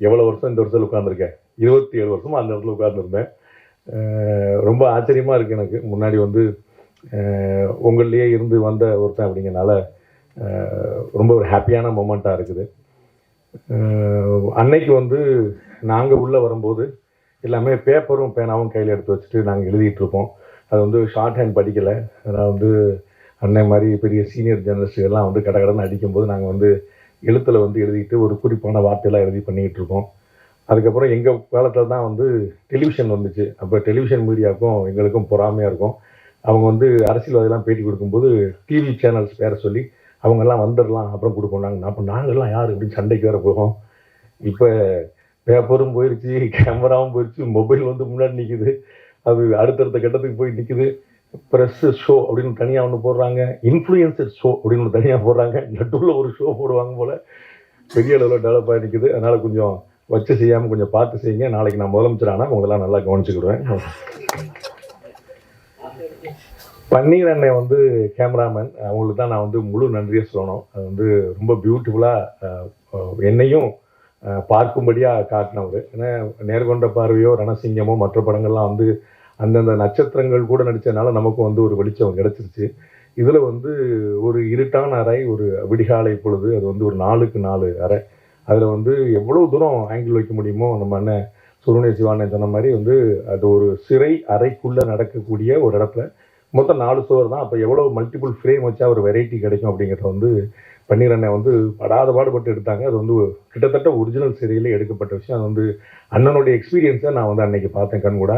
எவ்வளோ வருஷம் இந்த வருஷத்தில் உட்காந்துருக்கேன், 27 வருஷமாக அந்த இடத்துல உட்காந்துருந்தேன். ரொம்ப ஆச்சரியமாக இருக்குது எனக்கு. முன்னாடி வந்து உங்கள்லேயே இருந்து வந்த ஒருத்தன் அப்படிங்கிறனால ரொம்ப ஒரு ஹாப்பியான மொமெண்ட்டாக இருக்குது. அன்னைக்கு வந்து நாங்கள் உள்ளே வரும்போது எல்லாமே பேப்பரும் பேனாவும் கையில் எடுத்து வச்சுட்டு நாங்கள் எழுதிட்டுருப்போம். அது வந்து ஷார்ட் ஹேண்ட் படிக்கலை. அதனால் வந்து அன்னை மாதிரி பெரிய சீனியர் ஜேர்னலிஸ்ட்டுகள்லாம் வந்து கடகடன்னு அடிக்கும்போது நாங்கள் வந்து எழுத்தில் வந்து எழுதிட்டு ஒரு குறிப்பான வார்த்தையெல்லாம் எழுதி பண்ணிக்கிட்டு இருக்கோம். அதுக்கப்புறம் எங்கள் காலத்தில் தான் வந்து டெலிவிஷன் வந்துச்சு. அப்போ டெலிவிஷன் மீடியாவுக்கும் எங்களுக்கும் பொறாமையாக இருக்கும். அவங்க வந்து அரசியல்வாதிலாம் பேட்டி கொடுக்கும்போது டிவி சேனல்ஸ் பேர சொல்லி அவங்கெல்லாம் வந்துடலாம் அப்புறம் கொடுப்போம். அப்போ நாங்கள்லாம் யார் அப்படின்னு சண்டைக்கு வேறு போகும். இப்போ பேப்பரும் போயிடுச்சு, கேமராவும் போயிடுச்சு, மொபைல் வந்து முன்னாடி நிற்குது. அது அடுத்தடுத்த கட்டத்துக்கு போய் நிற்குது. ப்ரெஸ் ஷோ அப்படின்னு தனியாக ஒன்று போடுறாங்க, இன்ஃப்ளூயன்சர் ஷோ அப்படின்னு ஒன்று தனியாக போடுறாங்க, நடுவில் ஒரு ஷோ போடுவாங்க போல். பெரிய அளவில் டெவலப் ஆகி நிற்குது. அதனால் கொஞ்சம் வச்சு செய்யாமல் கொஞ்சம் பார்த்து செய்யுங்க. நாளைக்கு நான் முதலமைச்சர் ஆனால் உங்களெல்லாம் நல்லா கவனிச்சுக்கிடுவேன். பன்னீர் அண்ணன் வந்து கேமராமேன், அவங்களுக்கு தான் நான் வந்து முழு நன்றியை சொல்லணும். அது வந்து ரொம்ப பியூட்டிஃபுல்லாக என்னையும் பார்க்கும்படியாக காட்டினவர். ஏன்னா நேர்கொண்ட பார்வையோ ரணசிங்கமோ மற்ற படங்கள்லாம் வந்து அந்தந்த நட்சத்திரங்கள் கூட நடித்ததுனால நமக்கும் வந்து ஒரு வெளிச்சம் கிடச்சிருச்சு. இதில் வந்து ஒரு இருட்டான அறை, ஒரு விடிகாலை பொழுது, அது வந்து ஒரு 4க்கு 4 அறை. அதில் வந்து எவ்வளோ தூரம் ஆங்கிள் வைக்க முடியுமோ நம்ம அண்ணன் சுருணை சிவானன் சொன்ன மாதிரி வந்து அது ஒரு சிறை அறைக்குள்ளே நடக்கக்கூடிய ஒரு இடத்துல மொத்தம் 4 சுவர் தான். அப்போ எவ்வளோ மல்டிபிள் ஃப்ரேம் வச்சா ஒரு வெரைட்டி கிடைக்கும் அப்படிங்கிறத வந்து பன்னீர் அண்ணன் வந்து படாத பாடுபட்டு எடுத்தாங்க. அது வந்து கிட்டத்தட்ட ஒரிஜினல் சிறையில் எடுக்கப்பட்ட விஷயம். அது வந்து அண்ணனுடைய எக்ஸ்பீரியன்ஸை நான் வந்து அன்னைக்கு பார்த்தேன் கண்கூட.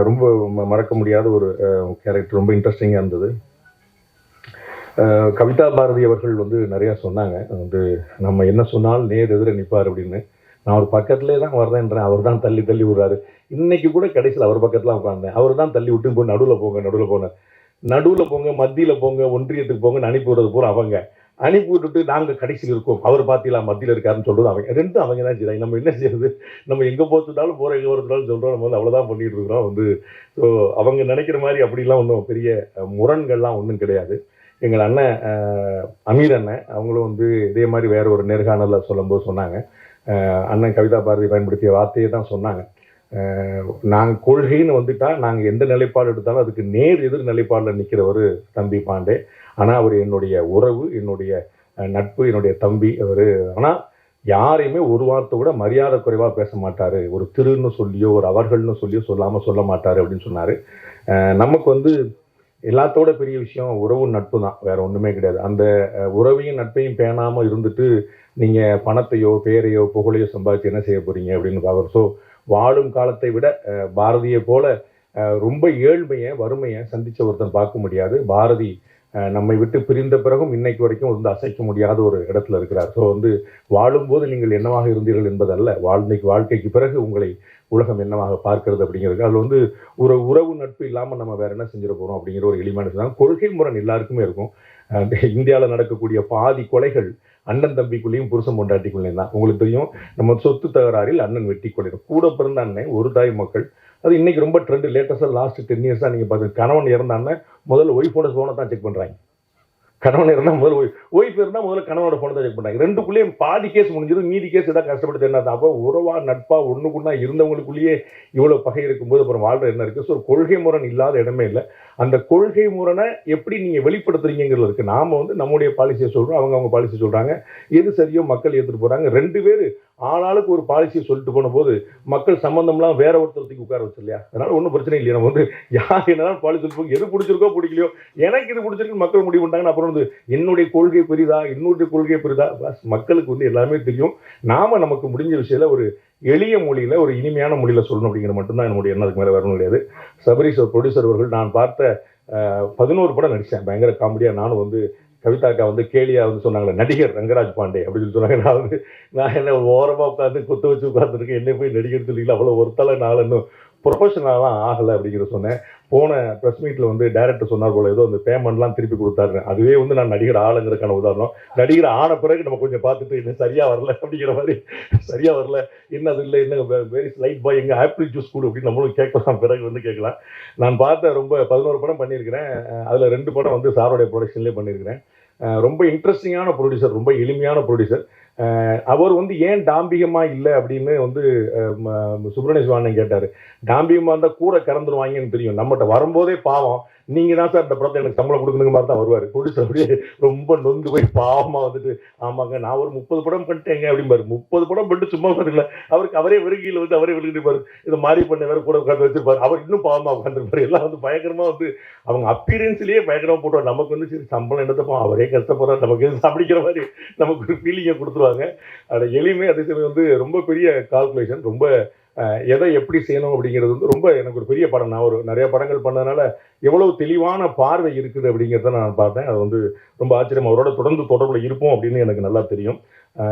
ரொம்ப மறக்க முடியாத ஒரு கேரக்டர், ரொம்ப இன்ட்ரெஸ்டிங்காக இருந்தது. கவிதா பாரதி அவர்கள் வந்து நிறையா சொன்னாங்க. வந்து நம்ம என்ன சொன்னாலும் நேர் எதிர நிற்பார் அப்படின்னு. நான் அவர் பக்கத்துலேயே தான் வர்றேன்றேன், அவர் தான் தள்ளி தள்ளி விடுறாரு. இன்னைக்கு கூட கடைசியில் அவர் பக்கத்தில் உட்காந்தேன், அவர் தான் தள்ளி விட்டு போய் நடுவில் போங்க, நடுவில் போங்க, மத்தியில் போங்க, ஒன்றியத்துக்கு போங்கன்னு அனுப்பி விடுறது பூரா அவங்க. அனுப்பி விட்டுட்டு நாங்கள் கடைசியில் இருக்கோம், அவர் பார்த்தீங்களா மத்தியில் இருக்காருன்னு சொல்கிறது அவங்க. ரெண்டும் அவங்க தான் செய்கிறாங்க. நம்ம என்ன செய்யறது? நம்ம எங்கே போச்சுட்டாலும் போகிற எங்கே வரதுனாலும் சொல்கிறோம். நம்ம வந்து அவ்வளோதான் பண்ணிகிட்டு இருக்கிறோம். வந்து ஸோ அவங்க நினைக்கிற மாதிரி அப்படிலாம் ஒன்றும் பெரிய முரண்கள்லாம் ஒன்றும் கிடையாது. எங்கள் அண்ணன் அமீர் அண்ணன் அவங்களும் வந்து இதே மாதிரி வேற ஒரு நேர்காணலில் சொல்லும்போது சொன்னாங்க, அண்ணன் கவிதா பாரதி பயன்படுத்திய வார்த்தையை தான் சொன்னாங்க. நாங்கள் கொள்கைன்னு வந்துட்டால் நாங்கள் எந்த நிலைப்பாடு எடுத்தாலும் அதுக்கு நேர் எதிர் நிலைப்பாடில் நிற்கிறவர் தம்பி பாண்டே. ஆனால் அவர் என்னுடைய உறவு, என்னுடைய நட்பு, என்னுடைய தம்பி அவர். ஆனால் யாரையுமே ஒரு வார்த்தை கூட மரியாதை குறைவாக பேச மாட்டார். ஒரு திருன்னு சொல்லியோ ஒரு அவர்கள்னு சொல்லியோ சொல்லாமல் சொல்ல மாட்டார் அப்படின்னு சொன்னார். நமக்கு வந்து எல்லாத்தோட பெரிய விஷயம் உறவு நட்பு தான், வேற ஒன்றுமே கிடையாது. அந்த உறவையும் நட்பையும் பேணாமல் இருந்துட்டு நீங்கள் பணத்தையோ பேரையோ புகழையோ சம்பாதிச்சு என்ன செய்ய போகிறீங்க அப்படின்னு பார்க்குறோம். ஸோ வாழும் காலத்தை விட பாரதியை போல ரொம்ப ஏழ்மையை வறுமையை சந்தித்த ஒருத்தன் பார்க்க முடியாது. பாரதி நம்மை விட்டு பிரிந்த பிறகும் இன்னைக்கு வரைக்கும் வந்து அசைக்க முடியாத ஒரு இடத்துல இருக்கிறார். ஸோ வந்து வாழும்போது நீங்கள் என்னவாக இருந்தீர்கள் என்பதல்ல, வாழ்க்கைக்கு பிறகு உங்களை உலகம் என்னவாக பார்க்கிறது அப்படிங்கிறது. அதில் வந்து ஒரு உறவு நட்பு இல்லாமல் நம்ம வேற என்ன செஞ்சிட போகிறோம் அப்படிங்கிற ஒரு எளிமையான விஷயம். கொள்கை முரண் எல்லாருக்குமே இருக்கும். இந்தியாவில் நடக்கக்கூடிய பாதி கொலைகள் அண்ணன் தம்பிக்குள்ளேயும் புருஷன் பொண்டாட்டிக்குள்ளேயும் தான். உங்களுக்கு தெரியும், நம்ம சொத்து தகராறில் அண்ணன் வெட்டி கொள்ளையிடும். கூட பிறந்த அண்ணன் ஒரு தாய் மக்கள். அது இன்னைக்கு ரொம்ப ட்ரெண்ட். லேட்டஸ்டாக லாஸ்ட் 10 இயர்ஸாக நீங்கள் பார்த்து கணவன் இறந்தான்னு முதல்ல ஒய்ஃபோட ஃபோனை தான் செக் பண்ணுறாங்க. கணவன் இருந்தால் முதல்ல ஒய்ஃப் இருந்தால் முதல்ல கணவனோட ஃபோனை தான் செக் பண்ணுறாங்க. ரெண்டுக்குள்ளேயும் பாதி கேஸ் முடிஞ்சிடும், மீதி கேஸ் ஏதாவது கஷ்டப்பட்டு என்ன. அப்போ உறவா நட்பா ஒன்றுக்குன்னா இருந்தவங்களுக்குள்ளேயே இவ்வளோ பகை இருக்கும்போது அப்புறம் வாழ்ற என்ன இருக்குது? ஸோ கொள்கை முரண் இல்லாத இடமே இல்லை. அந்த கொள்கை முரணை எப்படி நீங்கள் வெளிப்படுத்துறீங்கிறது இருக்குது. நாம் வந்து நம்முடைய பாலிசியை சொல்கிறோம், அவங்க பாலிசி சொல்கிறாங்க. எது சரியோ மக்கள் ஏற்றுட்டு போகிறாங்க. 2 பேர் ஆளாளுக்கு ஒரு பாலிசியை சொல்லிட்டு போன போது மக்கள் சம்பந்தம்லாம் வேற ஒருத்தருக்கு உட்கார வச்சு இல்லையா? அதனால ஒன்றும் பிரச்சனை இல்லையா? நம்ம வந்து யார் என்னதான் பாலிசி சொல்லிப்போம், எது பிடிச்சிருக்கோ பிடிக்கலையோ, எனக்கு இது பிடிச்சிருக்கு மக்கள் முடிவு பண்ணிட்டாங்கன்னு அப்புறம் வந்து என்னுடைய கொள்கை பெரிதா இன்னொரு கொள்கை பெரிதா, மக்களுக்கு வந்து எல்லாமே தெரியும். நாம நமக்கு முடிஞ்ச விஷயத்துல ஒரு எளிய மொழியில ஒரு இனிமையான மொழியில சொல்லணும் அப்படிங்கிற மட்டும்தான் என்னுடைய எண்ணத்துக்கு மேலே வரணும் கிடையாது. சபரிஷ் ப்ரொடியூசர் அவர்கள் நான் பார்த்த 11 படம் நடித்தேன், பயங்கர காமெடியா. நானும் வந்து கவிதாக்கா வந்து கேலியா வந்து சொன்னாங்களே நடிகர் ரங்கராஜ் பாண்டே அப்படின்னு சொல்லி சொன்னாங்க. நான் என்ன ஓரமாக உட்காந்து குத்து வச்சு உட்காந்துருக்கேன், என்ன போய் நடிகர் சொல்லிக்கலாம், அவ்வளோ ஒருத்தால நான் இன்னும் ப்ரொஃபஷனலாலாம் ஆகலை அப்படிங்கிற சொன்னேன். போன ப்ரெஸ் மீட்டில் வந்து டைரக்டர் சொன்னார் போல, ஏதோ அந்த பேமெண்ட்லாம் திருப்பி கொடுத்தாரு. அதுவே வந்து நான் நடிகர் ஆளுங்கிறதுக்கான உதாரணம். நடிகர் ஆன பிறகு நம்ம கொஞ்சம் பார்த்துட்டு என்ன சரியாக வரல அப்படிங்கிற மாதிரி, சரியாக வரல என்ன அது இல்லை என்ன வெரி ஸ்லைட் பாய் எங்கள் ஆப்பிள் ஜூஸ் கூட அப்படின்னு நம்மளும் கேட்கலாம், பிறகு வந்து கேட்கலாம். நான் பார்த்த ரொம்ப 11 படம் பண்ணியிருக்கிறேன். அதில் 2 படம் வந்து சாரோடைய ப்ரொடக்ஷன்லேயே பண்ணியிருக்கிறேன். ரொம்ப இன்ட்ரெஸ்டிங்கான ப்ரொடியூசர், ரொம்ப எளிமையான ப்ரொடியூசர். அவர் வந்து ஏன் டாம்பிகமா இல்லை அப்படின்னு வந்து சுப்பிரமணிய சிவானந்தன் கேட்டாரு. டாம்பிகமா இருந்தா கூரை கறந்துருவாங்கன்னு தெரியும், நம்மகிட்ட வரும்போதே பாவம் நீங்க தான் சார் இந்த படத்தை எனக்கு சம்பளம் கொடுக்கணுங்க மாதிரி தான் வருவாரு. ப்ரொடியூசர் அப்படியே ரொம்ப நொந்து போய் பாவமா வந்துட்டு, ஆமாங்க நான் ஒரு 30 படம் பண்ணிட்டேங்க அப்படிம்பாரு. 30 படம் பண்ணிட்டு சும்மா உட்காந்துக்கல, அவருக்கு அவரே வெறுங்கியில் வந்து அவரே விழுந்துட்டு இது மாதிரி பண்ண வேற கூட உட்காந்து வச்சிருப்பாரு. அவர் இன்னும் பாவமா உட்காந்துருப்பாரு. எல்லாம் வந்து பயங்கரமா வந்து அவங்க அப்பீரியன்ஸ்லயே பயங்கரமா போட்டுவாங்க. நமக்கு வந்து சரி சம்பளம் என்னத்தப்போ அவரே கஷ்டப்படுறாரு, நமக்கு எது அப்படிங்கிற மாதிரி நமக்கு ஒரு ஃபீலிங்கை கொடுத்துருவாங்க. அதோட எளிமை அதே சமயம் வந்து ரொம்ப பெரிய கால்குலேஷன், ரொம்ப எதை எப்படி செய்யணும் அப்படிங்கிறது வந்து ரொம்ப எனக்கு ஒரு பெரிய படம். நான் ஒரு நிறைய படங்கள் பண்ணதுனால எவ்வளவு தெளிவான பார்வை இருக்குது அப்படிங்கிறத நான் பார்த்தேன். அது வந்து ரொம்ப ஆச்சரியம். அவரோட தொடர்ந்து தொடர்புல இருப்போம் அப்படின்னு எனக்கு நல்லா தெரியும்.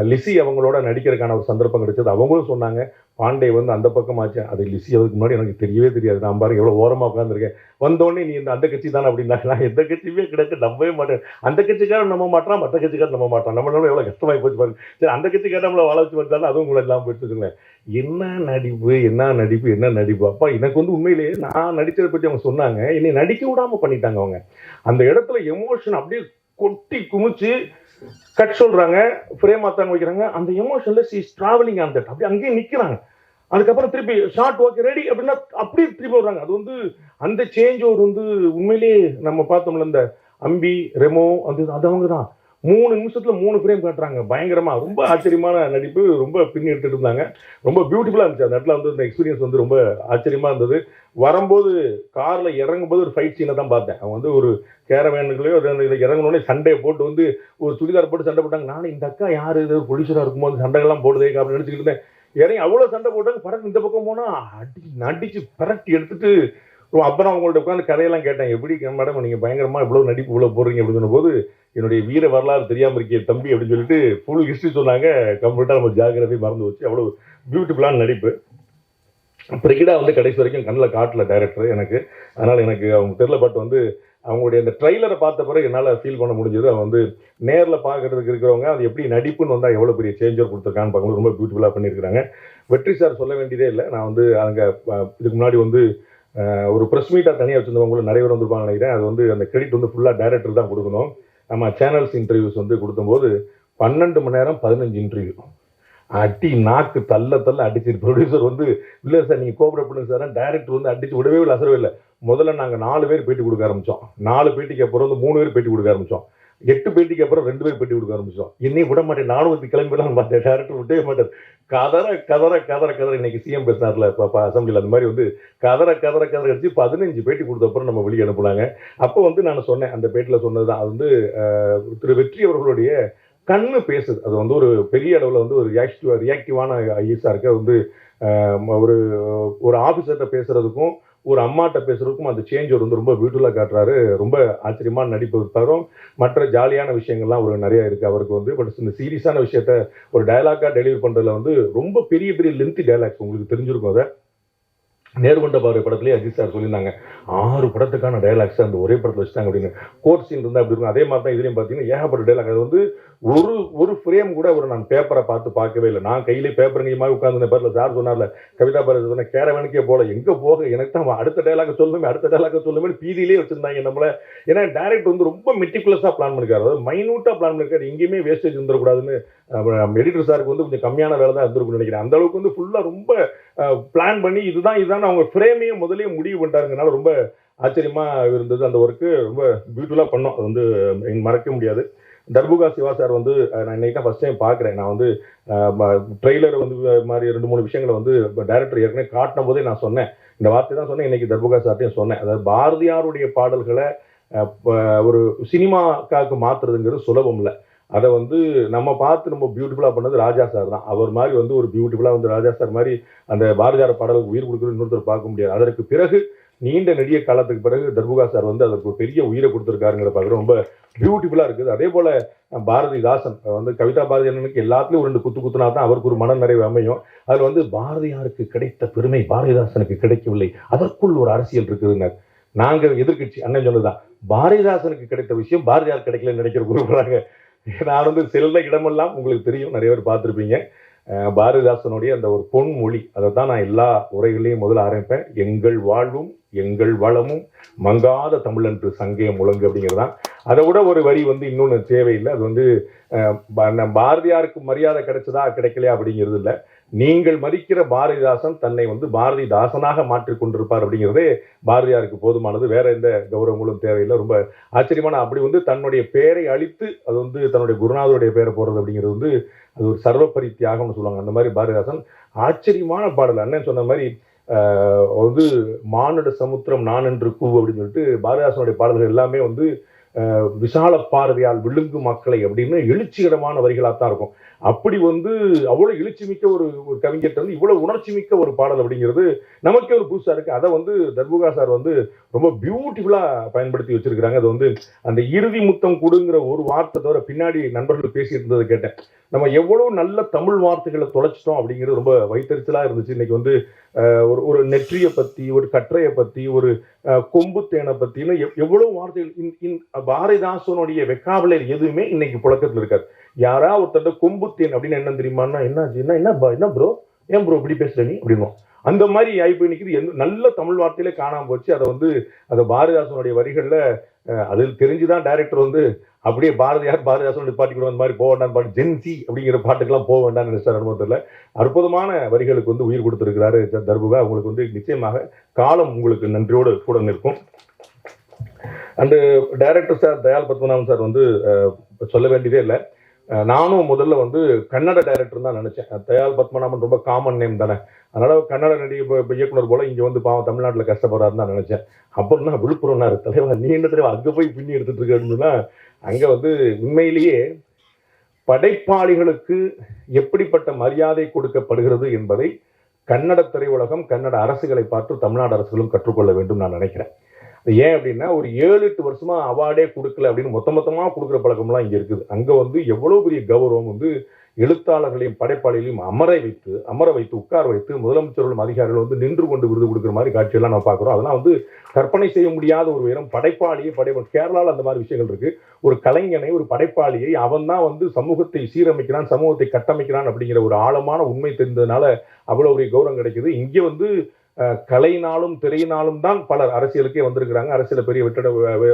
லிசி அவங்களோட நடிக்கிறதுக்கான ஒரு சந்தர்ப்பம் கிடைச்சது. அவங்களும் சொன்னாங்க பாண்டே வந்து அந்த பக்கம் ஆச்சு. அது லிசி அதுக்கு முன்னாடி எனக்கு தெரியவே தெரியாது. நான் பாருங்க எவ்வளோ ஓரமாக உட்காந்துருக்கேன். வந்தோடனே நீ இந்த அந்த கட்சி தானே அப்படின்னாங்க. நான் எந்த கட்சியுமே கிடையாது, நம்பவே மாட்டேன். அந்த கட்சிக்காரன் நம்ப மாட்டான், மற்ற கட்சிக்காரன் நம்ப மாட்டான். நம்மளால எவ்வளோ கஷ்டமாகி போச்சு பாருங்க. சரி அந்த கட்சிக்காரன் நம்மளை வாழ வச்சு வந்தாலும் அதுவும் கூட இல்லாமல் போயிட்டுருங்களேன். என்ன நடிப்பு என்ன நடிப்பு என்ன நடிப்பு. அப்பா எனக்கு வந்து உண்மையிலேயே நான் நடித்ததை பற்றி அவங்க சொன்னாங்க, என்னை நடிக்க விடாம பண்ணிட்டாங்க அவங்க. அந்த இடத்துல எமோஷன் அப்படியே கொட்டி குமிச்சு கட் சொல்றாங்க, ஃப்ரேம் மாத்தாங்க வைக்கிறாங்க. அந்த எமோஷன்ல she is travelling on that, அப்படி அங்கேயே நிக்கிறாங்க. அதுக்கப்புறம் திருப்பி ஷார்ட் ஓகே ரெடி அப்படின்னா அப்படியே திருப்பி வர்றாங்க. அது வந்து அந்த சேஞ்ச் ஓவர் வந்து உண்மையிலேயே நம்ம பார்த்தோம்ல, இந்த அம்பி ரெமோ அது அவங்க தான் 3 நிமிஷத்துல 3 ஃப்ரேம் காட்டுறாங்க. பயங்கரமா ரொம்ப ஆச்சரியமான நடிப்பு. ரொம்ப பின்னி எடுத்துட்டு இருந்தாங்க. ரொம்ப பியூட்டிஃபுல்லா இருந்துச்சு. அந்த இடத்துல வந்து இந்த எக்ஸ்பீரியன்ஸ் வந்து ரொம்ப ஆச்சரியமா இருந்தது. வரும்போது கார்ல இறங்கும்போது ஒரு ஃபைட் சீனை தான் பார்த்தேன். அவங்க வந்து ஒரு கேரவேனுக்குள்ளேயோ இறங்கணுன்னே சண்டையை போட்டு வந்து ஒரு சுடிதார் போட்டு சண்டை போட்டாங்க. நானும் இந்த அக்கா யாரு, இது ப்ரொடியூசரா இருக்கும்போது சண்டைகள்லாம் போடுதே அப்படின்னு நினைச்சுக்கிட்டு இருந்தேன். இறங்கி அவ்வளோ சண்டை போட்டாங்க. படகு இந்த பக்கம் போனா அடிச்சு பரட்டி எடுத்துட்டு அப்புறம் அவங்கள்ட்ட உட்காந்து கதையெல்லாம் கேட்டேன். எப்படி மேடம் நீங்க பயங்கரமா இவ்வளவு நடிப்பு இவ்வளவு போடுறீங்க அப்படின்னு சொன்ன போது, என்னுடைய வீர வரலாறு தெரியாம இருக்கே தம்பி அப்படின்னு சொல்லிட்டு ஃபுல் ஹிஸ்டரி சொன்னாங்க. கம்ப்ளீட்டா நம்ம ஜியோகிராஃபி மறந்து வச்சு அவ்வளவு பியூட்டிஃபுல்லான நடிப்பு. பிரிகிடா வந்து கடைசி வரைக்கும் கண்ணில் காட்டல டைரக்டர் எனக்கு. அதனால எனக்கு அவங்க தெரியல. பட் வந்து அவங்களுடைய அந்த ட்ரைலரை பார்த்த பிறகு என்னால் ஃபீல் பண்ண முடிஞ்சது. அவன் வந்து நேரில் பார்க்கறதுக்கு இருக்கிறவங்க அது எப்படி நடிப்புன்னு வந்தால் எவ்வளோ பெரிய சேஞ்சர் கொடுத்துருக்கான்னு பார்க்கும்போது ரொம்ப பியூட்டிஃபுல்லாக பண்ணியிருக்கிறாங்க. வெற்றி சார் சொல்ல வேண்டியதே இல்லை. நான் வந்து அங்கே இதுக்கு முன்னாடி வந்து ஒரு ப்ரெஸ் மீட்டாக தனியாக வச்சுருந்தவங்களும் நிறைய பேர் வந்துருப்பாங்க நினைக்கிறேன். அது வந்து அந்த கிரெடிட் வந்து ஃபுல்லாக டைரக்டர் தான் கொடுக்கணும். நம்ம சேனல்ஸ் இன்டர்வியூஸ் வந்து கொடுக்கும்போது 12 மணி நேரம் 15 இன்டர்வியூ அடி நாக்கு தள்ள அடிச்சு ப்ரொடியூசர் வந்து இல்லை சார் நீங்கள் கோஆப்ரேட் பண்ணுங்க சார். டைரக்டர் வந்து அடிச்சு விடவே இல்லை, அசரவே இல்லை. முதல்ல நாங்கள் 4 பேர் பேட்டி கொடுக்க ஆரம்பித்தோம். 4 பேட்டிக்கு அப்புறம் வந்து 3 பேர் பேட்டி கொடுக்க ஆரம்பித்தோம். 8 பேட்டிக்கு அப்புறம் 2 பேர் பேட்டி கொடுக்க ஆரம்பிச்சோம். என்னையும் விட மாட்டேன், நானும் வந்து கிளம்பிடலாம் பார்த்தேன். டேரக்டர் விட்டவே மாட்டார். கதற கதற கதற கதற இன்னைக்கு சிஎம் பேசினார்ல அசம்பிளியில், அந்த மாதிரி வந்து கதற கதற கதற அடிச்சு 15 பேட்டி கொடுத்த அப்புறம் நம்ம வெளியே அனுப்புனாங்க. அப்போ வந்து நான் சொன்னேன், அந்த பேட்டியில் சொன்னது தான், அது வந்து திரு வெற்றி அவர்களுடைய கண்ணு பேசுது. அது வந்து ஒரு பெரிய அளவில் வந்து ஒரு ரியாக்டிவான ஐஎஸ்ஆ இருக்கு. அது வந்து ஒரு ஒரு ஆஃபீஸர்கிட்ட பேசுறதுக்கும் ஒரு அம்மாட்ட பேசுறதுக்கும் அந்த சேஞ்ச் வந்து ரொம்ப பியூட்டிஃபுல்லாக காட்டுறாரு. ரொம்ப ஆச்சரியமான நடிப்பு தரும். மற்ற ஜாலியான விஷயங்கள்லாம் ஒரு நிறைய இருக்கு அவருக்கு வந்து. பட் இந்த சீரியஸான விஷயத்த ஒரு டயலாக்கா டெலிவரி பண்றதுல வந்து ரொம்ப பெரிய பெரிய லென்த்தி டயலாக்ஸ் உங்களுக்கு தெரிஞ்சிருக்கும். அதை நேர்கொண்ட பார்வை படத்துலேயே அஜித் சார் சொல்லியிருந்தாங்க, 6 படத்துக்கான டைலாக்ஸ் அந்த ஒரே படத்தில் வச்சுட்டாங்க அப்படின்னு. கோர்ட் சீன் இருந்தால் அப்படி இருக்கும். அதே மாதிரி தான் இதுலேயும் பார்த்தீங்கன்னா ஏகப்பட்ட டைலாக். அது வந்து ஒரு ஃப்ரேம் கூட ஒரு நான் பேப்பரை பார்க்கவே இல்லை. நான் கையிலே பேப்பருங்க மாதிரி உட்காந்து பேரில் சார் சொன்னார்ல, கவிதா பாரதி சொன்ன கேரவனுக்கே போல எங்கே போக எனக்கு தான் அடுத்த டைலாக சொல்லுமே பீதியிலே வச்சிருந்தாங்க நம்மள. ஏன்னா டைரக்ட் வந்து ரொம்ப மெட்டிகுலஸாக பிளான் பண்ணிருக்காரு, அதாவது மைனூட்டாக பிளான் பண்ணிருக்காரு. எங்கேயுமே வேஸ்டேஜ் வந்துடக்கூடாதுன்னு எடிட்டர் சாருக்கு வந்து கொஞ்சம் கம்மியான வேலை தான் இருந்திருக்குன்னு நினைக்கிறேன். அந்த அளவுக்கு வந்து ஃபுல்லாக ரொம்ப பிளான் பண்ணி இதுதான் அவங்க ஃப்ரேமையும் முதலே முடிவு பண்ணிட்டாருங்கனால ரொம்ப ஆச்சரியமா இருந்தது. அந்த ஒர்க்கு ரொம்ப பியூட்டிஃபுல்லாக பண்ணோம். அது வந்து மறக்க முடியாது. தர்புகா சிவா சார் வந்து நான் இன்னைக்கு தான் ஃபர்ஸ்ட் டைம் பார்க்குறேன். நான் வந்து ட்ரெய்லர் வந்து மாதிரி 2-3 விஷயங்களை வந்து டைரக்டர் ஏற்கனவே காட்டின போதே நான் சொன்னேன், இந்த வார்த்தை தான் சொன்னேன். இன்னைக்கு தர்புகா சார்ட்டையும் சொன்னேன். அதாவது பாரதியாருடைய பாடல்களை ஒரு சினிமாக்காக மாற்றுறதுங்கிறது சுலபம் இல்லை. அதை வந்து நம்ம பார்த்து நம்ம பியூட்டிஃபுல்லாக பண்ணது ராஜா சார் தான். அவர் மாதிரி வந்து ஒரு பியூட்டிஃபுல்லாக வந்து ராஜா சார் மாதிரி அந்த பாரதியார் பாடலுக்கு உயிர் கொடுக்குறது இன்னொருத்தர் பார்க்க முடியாது. அதற்கு பிறகு நீண்ட நெடிய காலத்துக்கு பிறகு தர்புகா சார் வந்து அதற்கு ஒரு பெரிய உயிரை கொடுத்துருக்காருங்கிற பார்க்குறது ரொம்ப பியூட்டிஃபுல்லாக இருக்குது. அதே போல் பாரதிதாசன் வந்து கவிதா பாரதி அண்ணனுக்கு எல்லாத்துலேயும் 2 குத்துனா தான் அவருக்கு ஒரு மன நிறைவு அமையும். அதில் வந்து பாரதியாருக்கு கிடைத்த பெருமை பாரதிதாசனுக்கு கிடைக்கவில்லை, அதற்குள் ஒரு அரசியல் இருக்குதுங்க. நாங்கள் எதிர்கட்சி அண்ணன் சொன்னதுதான், பாரதிதாசனுக்கு கிடைத்த விஷயம் பாரதியார் கிடைக்கலன்னு நினைக்கிற குறிப்பிட்றாங்க. நான் வந்து செல்ல இடமெல்லாம் உங்களுக்கு தெரியும், நிறைய பேர் பார்த்துருப்பீங்க. பாரதிதாசனுடைய அந்த ஒரு பொன்மொழி, அதை தான் நான் எல்லா உரைகளையும் முதல்ல ஆரம்பிப்பேன். எங்கள் வாழ்வும் எங்கள் வளமும் மங்காத தமிழன்று சங்கே முழங்கு அப்படிங்கிறதான். அதை விட ஒரு வரி இன்னொன்று தேவையில்லை. அது பாரதியாருக்கு மரியாதை கிடைச்சதா கிடைக்கலையா அப்படிங்கிறது இல்லை. நீங்கள் மதிக்கிற பாரதிதாசன் தன்னை பாரதிதாசனாக மாற்றிக் கொண்டிருப்பார் அப்படிங்கிறதே பாரதியாருக்கு போதுமானது. வேற எந்த கௌரவங்களும் தேவையில்லை. ரொம்ப ஆச்சரியமான அப்படி தன்னுடைய பெயரை அழித்து அது தன்னுடைய குருநாதருடைய பெயரை போடுறது அப்படிங்கிறது அது ஒரு சர்வப்பரி தியாகம்னு சொல்லுவாங்க. அந்த மாதிரி பாரதிதாசன் ஆச்சரியமான பாடல். அண்ணன் சொன்ன மாதிரி மானுட சமுத்திரம் நான் என்று கூ அப்படின்னு சொல்லிட்டு பாரதிதாசனுடைய பாடல்கள் எல்லாமே விசால பார்வையால் விழுங்கு மக்களை அப்படின்னு எழுச்சிகரமான வரிகளாகத்தான் இருக்கும். அப்படி அவ்வளவு எழுச்சி மிக்க ஒரு கவிஞர் இவ்வளவு உணர்ச்சி மிக்க ஒரு பாடல் அப்படிங்கிறது நமக்கே ஒரு புதுசா இருக்கு. அதை தர்புகா சார் ரொம்ப பியூட்டிஃபுல்லா பயன்படுத்தி வச்சிருக்கிறாங்க. அது அந்த இறுதி முத்தம் கொடுங்கிற ஒரு வார்த்தை தவிர பின்னாடி நண்பர்கள் பேசி இருந்ததை கேட்டேன். நம்ம எவ்வளவு நல்ல தமிழ் வார்த்தைகளை தொலைச்சிட்டோம் அப்படிங்கிறது ரொம்ப வைத்தறிச்சலா இருந்துச்சு. இன்னைக்கு ஒரு நெற்றியை பத்தி, ஒரு கற்றையை பத்தி, ஒரு கொம்பு தேனை பத்தின்னு எவ்வளவு வார்த்தைகள் பாரதிதாசனுடைய வெக்காபுலரி எதுவுமே இன்னைக்கு புழக்கத்தில் இருக்காது. யாரா ஒருத்தர் கொம்பு தேன் அப்படின்னு என்ன தெரியுமான்னா, என்ன ப்ரோ, ஏன் ப்ரோ இப்படி பேசுற நீ அப்படின்னு அந்த மாதிரி ஆய்ப்பு நிற்குது. நல்ல தமிழ் வார்த்தையிலே காணாம போச்சு. அதை பாரதிதாசனுடைய வரிகள்ல அதில் தெரிஞ்சுதான் டைரக்டர் அப்படியே பாரதிதாசன் பாட்டி கூட அந்த மாதிரி போக வேண்டாம் பாட்டு ஜென்சி அப்படிங்கிற பாட்டுக்கெல்லாம் போக வேண்டாம்னு நினைச்சார். அனுபவத்தில் அற்புதமான வரிகளுக்கு உயிர் கொடுத்திருக்கிறாரு தர்புகா. உங்களுக்கு நிச்சயமாக காலம் உங்களுக்கு நன்றியோடு கூட நிற்கும். And director sir Dayal Padmanabhan sir சொல்ல வேண்டியதே இல்லை. நானும் முதல்ல கன்னட டைரக்டர் தான் நினைச்சேன். தயாள் பத்மநாபன் ரொம்ப காமன் நேம் தானே, அதனால கன்னட இயக்குனர் போல இங்க பாவம் தமிழ்நாட்டில் கஷ்டப்படுறாருன்னு தான் நினைச்சேன். அப்புறம் விழுப்புரம்னா தலைவா நீ என்ன தலைவா அங்க போய் பின்னி எடுத்துட்டு இருக்காருன்னு சொன்னா, அங்க உண்மையிலேயே படைப்பாளிகளுக்கு எப்படிப்பட்ட மரியாதை கொடுக்கப்படுகிறது என்பதை கன்னட திரையுலகம், கன்னட அரசுகளை பார்த்து தமிழ்நாடு அரசுகளும் கற்றுக்கொள்ள வேண்டும் நான் நினைக்கிறேன். ஏன் அப்படின்னா, ஒரு 7-8 வருஷமா அவார்டே கொடுக்கல அப்படின்னு மொத்தமா கொடுக்குற பழக்கம்லாம் இங்க இருக்குது. அங்க எவ்வளவு பெரிய கௌரவம் எழுத்தாளர்களையும் படைப்பாளிகளையும் அமர வைத்து உட்கார வைத்து முதலமைச்சர்களும் அதிகாரிகள் நின்று கொண்டு விருது கொடுக்குற மாதிரி காட்சியெல்லாம் நம்ம பார்க்குறோம். அதெல்லாம் கற்பனை செய்ய முடியாத ஒரு உயரம். கேரளாவில் அந்த மாதிரி விஷயங்கள் இருக்கு. ஒரு கலைஞனை, ஒரு படைப்பாளியை அவன் தான் சமூகத்தை சீரமைக்கிறான், சமூகத்தை கட்டமைக்கிறான் அப்படிங்கிற ஒரு ஆழமான உண்மை தெரிந்ததுனால அவ்வளவு ஒரு கௌரவம் கிடைக்குது. இங்கே கலையினாலும் திரையினாலும் தான் பலர் அரசியலுக்கே வந்திருக்கிறாங்க. அரசியல பெரிய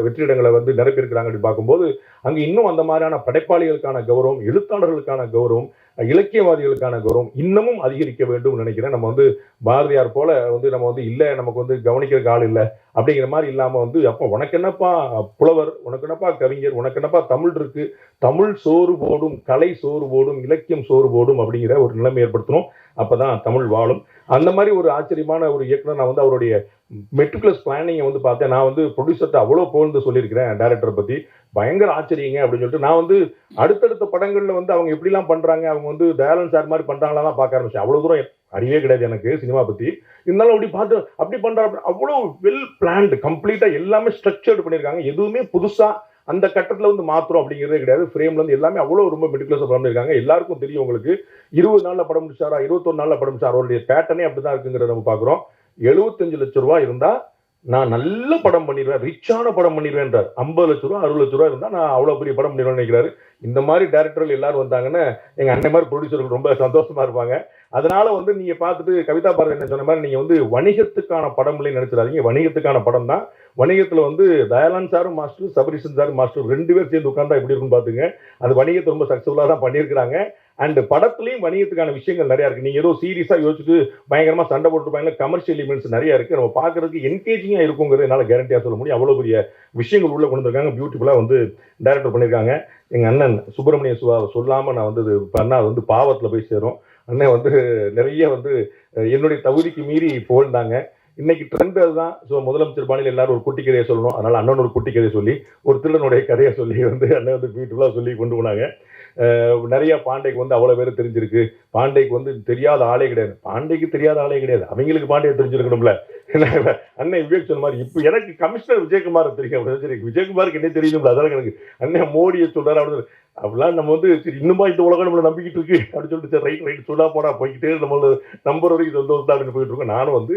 வெற்றிடங்களை நிரப்பியிருக்கிறாங்க. அப்படி பார்க்கும்போது அங்கு இன்னும் அந்த மாதிரியான படைப்பாளிகளுக்கான கௌரவம், எழுத்தாளர்களுக்கான கௌரவம், இலக்கியவாதிகளுக்கான கௌரவம் இன்னமும் அதிகரிக்க வேண்டும் நினைக்கிறேன். நம்ம பாரதியார் போல நம்ம இல்லை, நமக்கு கவனிக்கிறதுக்கு ஆள் இல்லை அப்படிங்கிற மாதிரி இல்லாம அப்போ உனக்கு என்னப்பா புலவர், உனக்கு என்னப்பா கவிஞர், உனக்கு என்னப்பா தமிழ் இருக்கு, தமிழ் சோறு போடும், கலை சோறு போடும், இலக்கியம் சோறு போடும் அப்படிங்கிற ஒரு நிலைமை ஏற்படுத்தணும். அப்பதான் தமிழ் வாழும். அந்த மாதிரி ஒரு ஆச்சரியமான ஒரு இயக்குனர். நான் அவருடைய மெட்ரிகுலஸ் பிளானிங்கை பார்த்தேன். நான் ப்ரொடியூசர்கிட்ட அவ்வளோ புகழ்ந்து சொல்லியிருக்கிறேன் டைரக்டரை பத்தி. பயங்கர ஆச்சரியங்க அப்படின்னு சொல்லிட்டு நான் அடுத்தடுத்த படங்கள்ல அவங்க எப்படிலாம் பண்றாங்க, அவங்க தயாளன் சார் மாதிரி பண்றாங்களா தான் பார்க்க ஆரம்பிச்சேன். அவ்வளவு தூரம் அறிவே கிடையாது எனக்கு சினிமா பத்தி. இருந்தாலும் அப்படி பார்த்து அப்படி பண்றாங்க. அவ்வளவு வெல் பிளான்டு, கம்ப்ளீட்டா எல்லாமே ஸ்ட்ரக்சர்டு பண்ணியிருக்காங்க. எதுவுமே புதுசா அந்த கட்டத்துல மாத்திரம் அப்படிங்கிறதே கிடையாது. ஃப்ரேம்ல எல்லாமே அவ்வளவு ரொம்ப மெட்டிகுலஸா படம் பண்ணிருக்காங்க. எல்லாருக்கும் தெரியும். உங்களுக்கு 20 நாள்ல படம் முடிச்சாரா, 21 நாள்ல படம் முடிச்சாரா, அவருடைய பேட்டர்னே அப்படிதான் இருக்குங்கிறத நம்ம பாக்குறோம். 75 லட்சம் ரூபாய் இருந்தா நான் நல்ல படம் பண்ணிடுவேன், ரிச்சான படம் பண்ணிடுவேன்றார். 50 லட்சம் ரூபா 60 லட்சம் ரூபாய் இருந்தா நான் அவ்வளவு பெரிய படம் பண்ணிடுவேன் நினைக்கிறாரு. இந்த மாதிரி டைரக்டர்கள் எல்லாரும் வந்தாங்கன்னா எங்க அண்ணன் மாதிரி ப்ரொடியூசர்கள் ரொம்ப சந்தோஷமா இருப்பாங்க. அதனால நீங்க பார்த்துட்டு கவிதா பாரதி என்ன சொன்ன மாதிரி நீங்க வணிகத்துக்கான படம்ல நினைச்சிடாதீங்க. வணிகத்துக்கான படம் தான். வணிகத்துல தயாளன் சாரும் மாஸ்டர், சபரீஷன் சாரும் மாஸ்டர் 2 பேர் சேர்ந்து உட்கார்ந்தா எப்படி இருக்குன்னு பாத்துங்க. அது வணிகத்தை ரொம்ப சக்சஸ்ஃபுல்லா தான் பண்ணியிருக்கிறாங்க. அண்ட் படத்துலயும் வணிகத்துக்கான விஷயங்கள் நிறைய இருக்கு. நீங்க ஏதோ சீரியஸா யோசிச்சுட்டு பயங்கரமா சண்டை போட்டுருப்பாங்க, கமர்ஷியல் எலிமெண்ட்ஸ் நிறைய இருக்கு. நம்ம பாக்குறதுக்கு என்கேஜிங்கா இருக்குங்கிறது என்னால கேரண்டியா சொல்ல முடியும். அவ்வளவு பெரிய விஷயங்கள் உள்ள கொண்டு வந்திருக்காங்க. பியூட்டிஃபுல்லா டைரக்டர் பண்ணிருக்காங்க. எங்க அண்ணன் சுப்பிரமணிய சிவா சொல்லாம நான் பண்ணா பாவத்துல போய் சேரும். அண்ணன் நிறைய என்னுடைய தகுதிக்கு மீறி புகழ்ந்தாங்க. இன்னைக்கு ட்ரெண்ட் அதுதான். ஸோ முதலமைச்சர் பாணியில் எல்லாரும் ஒரு குட்டி கதையை சொல்லணும். அதனால அண்ணன் ஒரு குட்டி கதையை சொல்லி, ஒரு திருடனுடைய கதையை சொல்லி அண்ணன் பியூட்டிஃபுல்லா சொல்லி கொண்டு போனாங்க. நிறைய பாண்டேக்கு அவ்வளவு பேர் தெரிஞ்சிருக்கு. பாண்டேக்கு தெரியாத ஆளே கிடையாது. பாண்டேக்கு தெரியாத ஆளே கிடையாது. அவங்களுக்கு பாண்டே தெரிஞ்சிருக்கணும்ல. அண்ணன் விவேக் சொன்ன மாதிரி இப்ப எனக்கு கமிஷனர் விஜயகுமார் தெரியும். விஜயகுமாருக்கு என்ன தெரியும்? அதான் எனக்கு அண்ணன் மோடியை சொல்றாரு. அப்படிலாம் நம்ம வந்து சரி இன்னுமா இந்த உலகம் நம்மளை நம்பிக்கிட்டு இருக்கு அப்படின்னு சொல்லிட்டு சரி ரைட் ரைட் சொல்லா போடா போய்கிட்டே நம்மள நம்பர் வரைக்கும் சந்தோஷம் அப்படின்னு போயிட்டு இருக்கோம். நானும் வந்து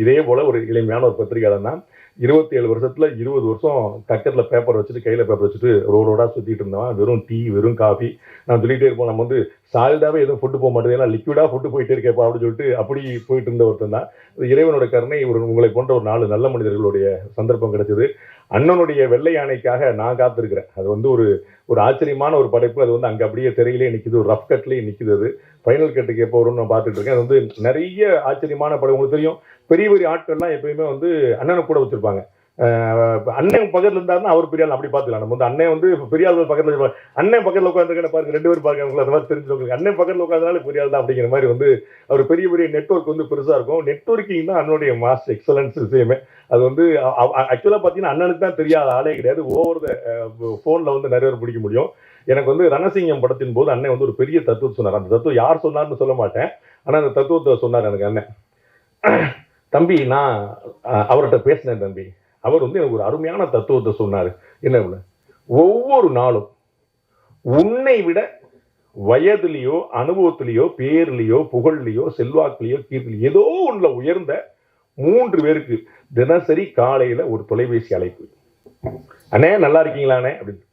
இதே போல ஒரு எளிமையான ஒரு பத்திரிகையாளர் தான். 27 வருஷத்துல 20 வருஷம் கக்கெட்ல பேப்பர் வச்சுட்டு கையில பேப்பர் வச்சுட்டு ரோடா சுத்திட்டு இருந்தவன். வெறும் டீ வெறும் காஃபி நான் சொல்லிட்டே இருப்போம். நம்ம வந்து சாலிடாவே எதுவும் ஃபுட்டு போக மாட்டேங்குது, ஏன்னா லிக்விடா ஃபுட்டு போயிட்டே இருக்கேப்பா அப்படின்னு சொல்லிட்டு அப்படி போயிட்டு இருந்த ஒருத்தன் தான். இறைவனோட கருணை உங்களை போன்ற ஒரு 4 நல்ல மனிதர்களுடைய சந்தர்ப்பம் கிடைச்சது. அண்ணனுடைய வெள்ளை யானைக்காக நான் காத்திருக்கிறேன். அது வந்து ஒரு ஒரு ஆச்சரியமான ஒரு படைப்பு. அது வந்து அங்கே அப்படியே திரையிலே நிற்குது, ஒரு ரஃப் கட்லேயே நிற்குது. அது ஃபைனல் கட்டுக்கு எப்போ வரும்னு நான் பார்த்துட்டு இருக்கேன். அது வந்து நிறைய ஆச்சரியமான படம். உங்களுக்கு தெரியும், பெரிய பெரிய ஆட்கள்லாம் எப்பயுமே வந்து அண்ணனை கூட வச்சிருப்பாங்க. அண்ணன் பக்கத்துல இருந்தாருன்னா அவர் பெரிய ஆள் அப்படி பார்த்துக்கலாம். நம்ம வந்து அண்ணன் வந்து பெரிய ஆள் பக்கத்துல அண்ணன் பக்கத்தில் உட்காந்துருக்க பாருங்க, 2 பேர் பாருங்க, அந்த மாதிரி தெரிஞ்சவங்களுக்கு அண்ணன் பக்கத்தில் உட்காந்தனால பெரிய ஆள் தான் அப்படிங்கிற மாதிரி வந்து அவர் பெரிய பெரிய நெட்வொர்க் வந்து பெருசா இருக்கும். நெட்வொர்க்கிங் தான் அண்ணனுடைய மாஸ்டர் எக்ஸலன்ஸ் விஷயமே. அது வந்து ஆக்சுவலா பார்த்தீங்கன்னா அண்ணனுக்கு தான் தெரியாத ஆளே கிடையாது. ஓவர் ஃபோனில் வந்து நிறைய பேர் பிடிக்க முடியும். எனக்கு வந்து ரணசிங்கம் படத்தின் போது அண்ணன் வந்து ஒரு பெரிய தத்துவம் சொன்னார். அந்த தத்துவம் யார் சொன்னார்னு சொல்ல மாட்டேன், ஆனால் அந்த தத்துவத்தை சொன்னார் எனக்கு அண்ணன். தம்பி நான் அவர்கிட்ட பேசினேன் தம்பி. அவர் வந்து எனக்கு ஒரு அருமையான தத்துவத்தை சொன்னார். என்ன, ஒவ்வொரு நாளும் உன்னை விட வயதிலேயோ அனுபவத்திலேயோ பேர்லையோ புகழ்லையோ செல்வாக்கிலேயோ கீர்த்திலையோ ஏதோ ஒன்றுல உயர்ந்த 3 பேருக்கு தினசரி காலையில ஒரு தொலைபேசி அழைப்பு. அண்ணே நல்லா இருக்கீங்களாண்ணே அப்படின்னு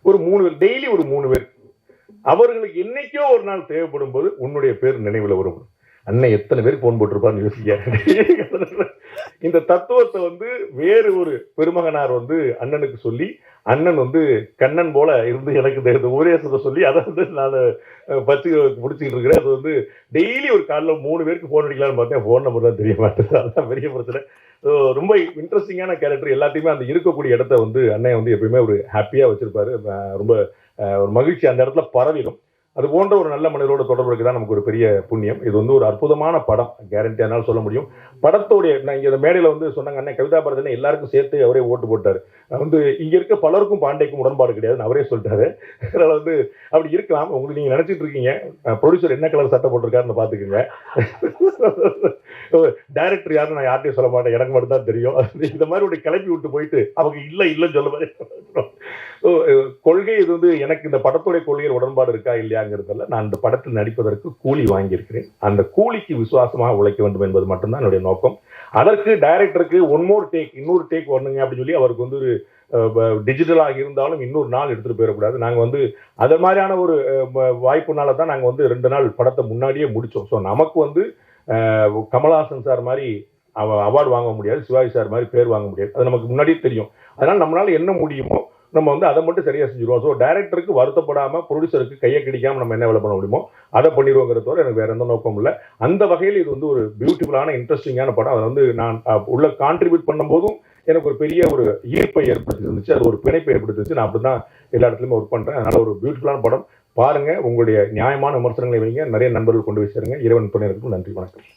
ஒரு 3 பேர், டெய்லி ஒரு 3 பேர். அவர்களுக்கு என்னைக்கோ ஒரு நாள் தேவைப்படும் போது உன்னுடைய பேர் நினைவில் வரும். அண்ணன் எத்தனை பேர் போன் போட்டிருப்பான்னு யோசிக்க. இந்த தத்துவத்தை வந்து வேறு ஒரு பெருமகனார் வந்து அண்ணனுக்கு சொல்லி, அண்ணன் வந்து கண்ணன் போல இருந்து எனக்கு இந்த உபதேசத்தை சொல்லி அதை வந்து நான் பச்சு பிடிச்சிக்கிட்டு இருக்கிறேன். அது வந்து டெய்லி ஒரு காலையில் 3 பேருக்கு ஃபோன் அடிக்கலான்னு பார்த்தேன், ஃபோன் நம்பர் தான் தெரிய மாட்டேங்குது. அதுதான் பெரிய பிரச்சனை. ரொம்ப இன்ட்ரெஸ்டிங்கான கேரக்டர். எல்லாத்தையுமே அந்த இருக்கக்கூடிய இடத்த வந்து அண்ணன் வந்து எப்பயுமே ஒரு ஹாப்பியாக வச்சிருப்பாரு. ரொம்ப ஒரு மகிழ்ச்சி அந்த இடத்துல பரவிடும். அது போன்ற ஒரு நல்ல மனிதரோட தொடர்பு இருக்குதான் நமக்கு ஒரு பெரிய புண்ணியம். இது வந்து ஒரு அற்புதமான படம், கேரண்டி அதனால சொல்ல முடியும். படத்தோடைய நான் இங்கே மேடையில் வந்து சொன்னாங்க, அண்ணன் கவிதா பாரதினா எல்லாருக்கும் சேர்த்து அவரே ஓட்டு போட்டார். வந்து இங்கே இருக்க பலருக்கும் பாண்டேக்கும் உடன்பாடு கிடையாதுன்னு அவரே சொல்லிட்டாரு. அதனால வந்து அப்படி இருக்கலாம். உங்களுக்கு நீங்கள் நினச்சிட்டு இருக்கீங்க ப்ரொடியூசர் என்ன கலர் சட்டை போட்டிருக்காருன்னு பார்த்துக்குங்க. டைரக்டர் யாருன்னு நான் யார்ட்டையும் சொல்ல மாட்டேன், எனக்கு மட்டும் தான் தெரியும். இந்த மாதிரி ஒரு கிளப்பி விட்டு போயிட்டு அவங்க இல்லைன்னு சொல்ல மாதிரி கொள்கை. இது வந்து எனக்கு இந்த படத்துடைய கொள்கையில் உடன்பாடு இருக்கா இல்லையாங்கிறதுல நான் இந்த படத்தில் நடிப்பதற்கு கூலி வாங்கியிருக்கிறேன். அந்த கூலிக்கு விசுவாசமாக உழைக்க வேண்டும் என்பது மட்டும்தான் என்னுடைய நோக்கம். அதற்கு டைரக்டருக்கு இன்னொரு டேக் வரணுங்க அப்படின்னு சொல்லி அவருக்கு வந்து ஒரு டிஜிட்டலாக இருந்தாலும் இன்னொரு நாள் எடுத்துட்டு போயிடக்கூடாது. நாங்கள் வந்து அது மாதிரியான ஒரு வாய்ப்புனால தான் நாங்கள் வந்து 2 நாள் படத்தை முன்னாடியே முடித்தோம். ஸோ நமக்கு வந்து கமல்ஹாசன் சார் மாதிரி அவார்டு வாங்க முடியாது, சிவாஜி சார் மாதிரி பேர் வாங்க முடியாது, அது நமக்கு முன்னாடியே தெரியும். அதனால் நம்மளால என்ன முடியுமோ நம்ம வந்து அதை மட்டும் சரியாக செஞ்சுருவோம். ஸோ டைரக்டருக்கு வருத்தப்படாமல் ப்ரொடியூசருக்கு கையை கிடைக்காமல் நம்ம என்ன வேலை பண்ண முடியுமோ அதை பண்ணிடுவோங்கிறத தவிர எனக்கு வேற எந்த நோக்கம் இல்லை. அந்த வகையில் இது வந்து ஒரு பியூட்டிஃபுல்லான இன்ட்ரெஸ்டிங்கான படம். அதை வந்து நான் உள்ள கான்ட்ரிபியூட் பண்ணும்போதும் எனக்கு ஒரு பெரிய ஒரு ஈர்ப்பை ஏற்படுத்தி இருந்துச்சு, அது ஒரு பிணைப்பை ஏற்படுத்திச்சு. நான் அப்படி தான் எல்லா இடத்துலையுமே ஒர்க் பண்ணுறேன். அதனால் ஒரு பியூட்டிஃபுல்லான படம் பாருங்கள். உங்களுடைய நியாயமான விமர்சனங்களை வைங்க, நிறைய நண்பர்கள் கொண்டு போய் சேருங்க. இறைவன் துணை இருக்கும். நன்றி, வணக்கம்.